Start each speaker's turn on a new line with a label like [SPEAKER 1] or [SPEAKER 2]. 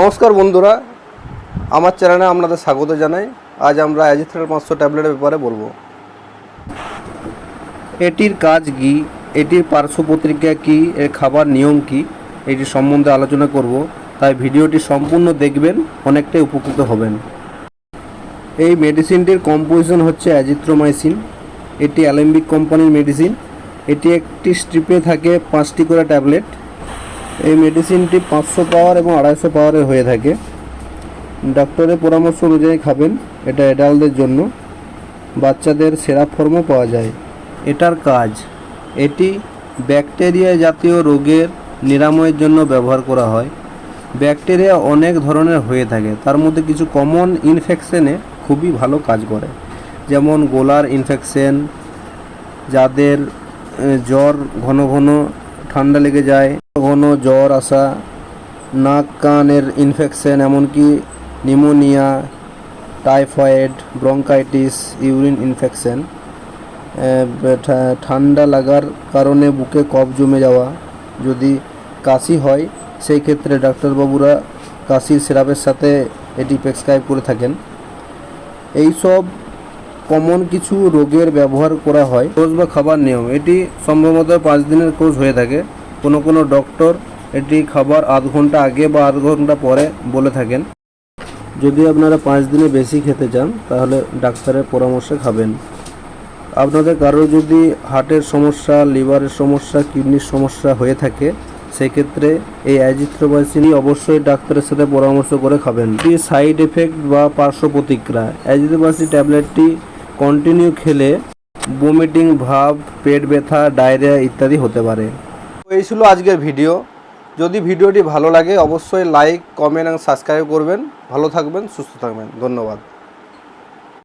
[SPEAKER 1] নমস্কার বন্ধুরা, আমার চ্যানেলে আপনাদের স্বাগত জানাই। আজ আমরা অ্যাজিথ্রল 500 ট্যাবলেটের ব্যাপারে বলবো। এটির কাজ কী, এটির পার্শ্ব প্রতিক্রিয়া কী, এর খাবার নিয়ম কী, এটি সম্বন্ধে আলোচনা করব। তাই ভিডিওটি সম্পূর্ণ দেখবেন, অনেকটাই উপকৃত হবেন। এই মেডিসিনটির কম্পোজিশন হচ্ছে অ্যাজিথ্রোমাইসিন। এটি অ্যালেম্বিক কোম্পানির মেডিসিন। এটি একটি স্ট্রিপে থাকে 5টি করে ট্যাবলেট। এই মেডিসিনটি 500 পাওয়ার এবং 250 পাওয়ারের হয়ে থাকে। ডক্টরের পরামর্শ অনুযায়ী খাবেন। এটা অ্যাডাল্টদের জন্য, বাচ্চাদের সেরা ফর্মও পাওয়া যায়। এটার কাজ, এটি ব্যাকটেরিয়া জাতীয় রোগের নিরাময়ের জন্য ব্যবহার করা হয়। ব্যাকটেরিয়া অনেক ধরনের হয়ে থাকে, তার মধ্যে কিছু কমন ইনফেকশনে খুবই ভালো কাজ করে, যেমন গলার ইনফেকশন, যাদের জ্বর ঘন ঘন ঠান্ডা লেগে যায়, ঘন জ্বর আসা, নাক কানের ইনফেকশন, এমনকি pneumonia, typhoid, bronchitis, urine infection, ঠান্ডা লাগার কারণে বুকে কফ জমে যাওয়া, যদি কাশি হয় সেই ক্ষেত্রে ডাক্তারবাবুরা কাশির সিরাপের সাথে এটি প্রেসক্রাইব করে থাকেন। এই সব কমন কিছু রোগের ব্যবহার করা হয়। কোর্স বা খাবার নিয়ম, এটি সম্ভবত 5 দিনের কোর্স হয়ে থাকে। কোনো ডক্টর এটি খাবার আধ ঘন্টা আগে বা আধ ঘন্টা পরে বলে থাকেন। যদি আপনারা 5 দিনে বেশি খেতে চান তাহলে ডাক্তারের পরামর্শে খাবেন। আপনাদের কারোর যদি হার্টের সমস্যা, লিভারের সমস্যা, কিডনির সমস্যা হয়ে থাকে, সেক্ষেত্রে এই অ্যাজিথ্রোমাইসিন অবশ্যই ডাক্তারের সাথে পরামর্শ করে খাবেন। এই সাইড এফেক্ট বা পার্শ্ব প্রতিক্রিয়া, অ্যাজিথ্রোমাইসিন ট্যাবলেটটি কন্টিনিউ খেলে বমিটিং ভাব, পেট ব্যথা, ডায়রিয়া ইত্যাদি হতে পারে। এই ছিল আজকের ভিডিও। যদি ভিডিওটি ভালো লাগে অবশ্যই লাইক, কমেন্ট এবং সাবস্ক্রাইব করবেন। ভালো থাকবেন, সুস্থ থাকবেন। ধন্যবাদ।